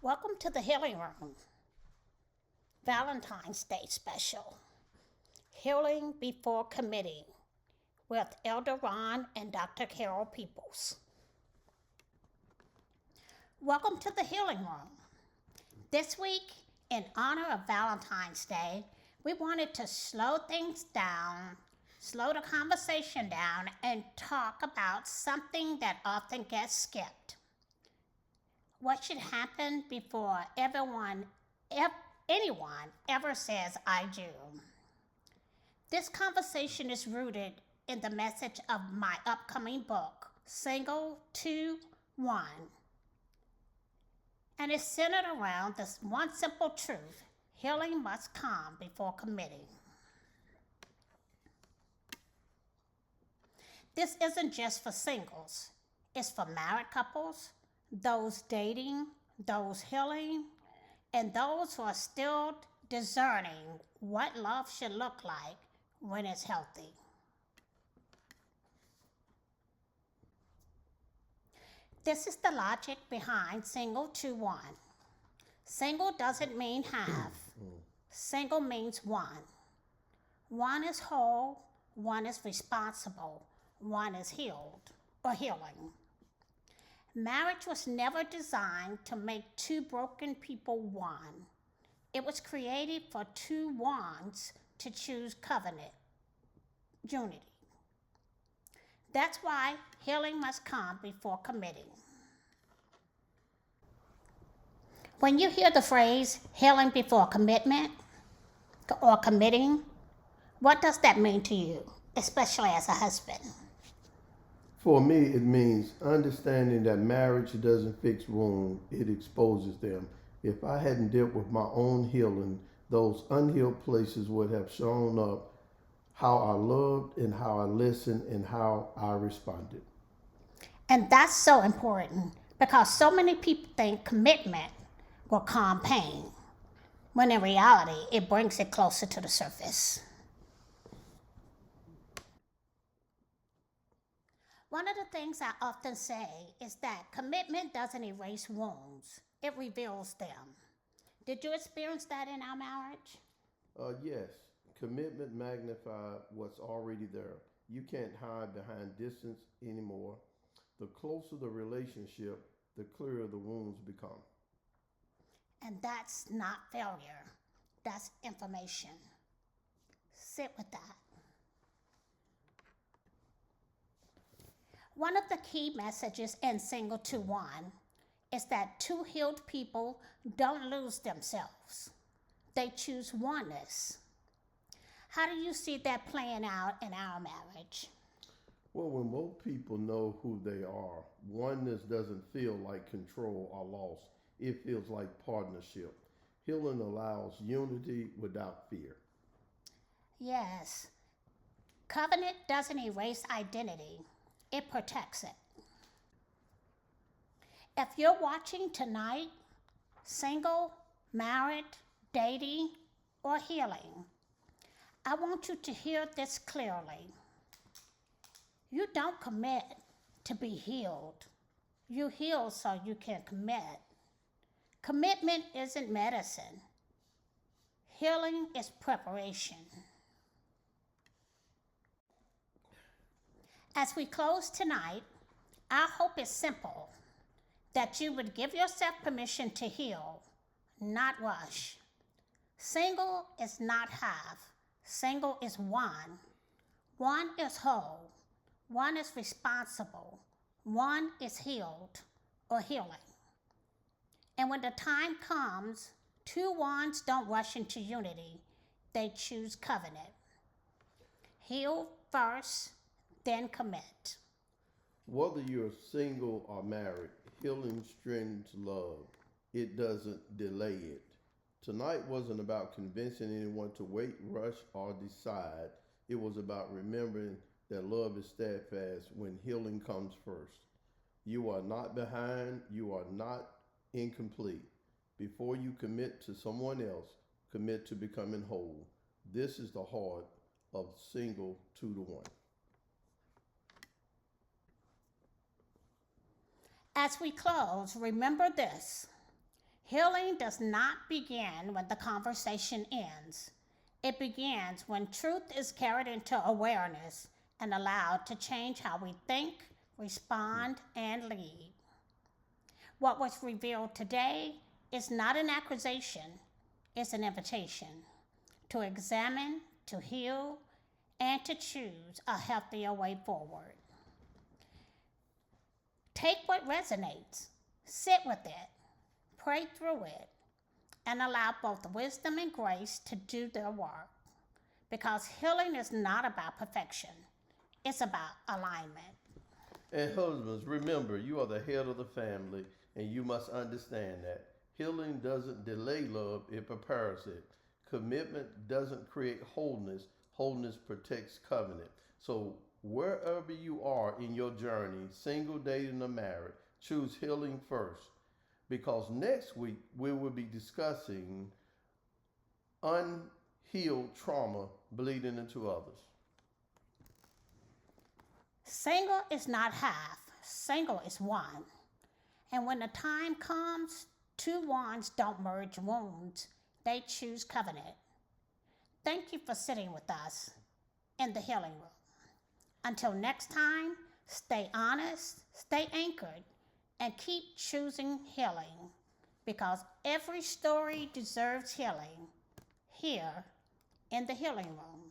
Welcome to the Healing Room, Valentine's Day special, Healing Before Committing with Elder Ron and Dr. Carol Peoples. Welcome to the Healing Room. This week, in honor of Valentine's Day, we wanted to slow things down, slow the conversation down, and talk about something that often gets skipped. What should happen before anyone ever says I do? This conversation is rooted in the message of my upcoming book, Single to One. And it's centered around this one simple truth: healing must come before committing. This isn't just for singles, it's for married couples, those dating, those healing, and those who are still discerning what love should look like when it's healthy. This is the logic behind single to one. Single doesn't mean half. Single means one. One is whole, one is responsible, one is healed or healing. Marriage was never designed to make two broken people one. It was created for two ones to choose covenant, unity. That's why healing must come before committing. When you hear the phrase healing before commitment or committing, what does that mean to you, especially as a husband? For me, it means understanding that marriage doesn't fix wounds, it exposes them. If I hadn't dealt with my own healing, those unhealed places would have shown up how I loved and how I listened and how I responded. And that's so important because so many people think commitment will calm pain, when in reality, it brings it closer to the surface. One of the things I often say is that commitment doesn't erase wounds, it reveals them. Did you experience that in our marriage? Yes, commitment magnifies what's already there. You can't hide behind distance anymore. The closer the relationship, the clearer the wounds become. And that's not failure, that's information. Sit with that. One of the key messages in Single to One is that two healed people don't lose themselves. They choose oneness. How do you see that playing out in our marriage? Well, when both people know who they are, oneness doesn't feel like control or loss. It feels like partnership. Healing allows unity without fear. Yes, covenant doesn't erase identity, it protects it. If you're watching tonight, single, married, dating, or healing, I want you to hear this clearly. You don't commit to be healed. You heal so you can commit. Commitment isn't medicine. Healing is preparation. As we close tonight, our hope is simple: that you would give yourself permission to heal, not rush. Single is not half. Single is one. One is whole. One is responsible. One is healed or healing. And when the time comes, two ones don't rush into unity. They choose covenant. Heal first, then commit. Whether you're single or married, healing strengthens love. It doesn't delay it. Tonight wasn't about convincing anyone to wait, rush, or decide. It was about remembering that love is steadfast when healing comes first. You are not behind, you are not incomplete. Before you commit to someone else, commit to becoming whole. This is the heart of Single 2 to 1. As we close, remember this: Healing does not begin when the conversation ends. It begins when truth is carried into awareness and allowed to change how we think, respond, and lead. What was revealed today is not an accusation, it's an invitation to examine, to heal, and to choose a healthier way forward. Take what resonates, sit with it, pray through it, and allow both wisdom and grace to do their work. Because healing is not about perfection, it's about alignment. And husbands, remember, you are the head of the family, and you must understand that. Healing doesn't delay love, it prepares it. Commitment doesn't create wholeness, wholeness protects covenant. So, wherever you are in your journey, single, dating, or married, choose healing first. Because next week we will be discussing unhealed trauma bleeding into others. Single is not half, single is one. And when the time comes, two wands don't merge wounds, they choose covenant. Thank you for sitting with us in the healing room. Until next time, stay honest, stay anchored, and keep choosing healing, because every story deserves healing here in the healing room.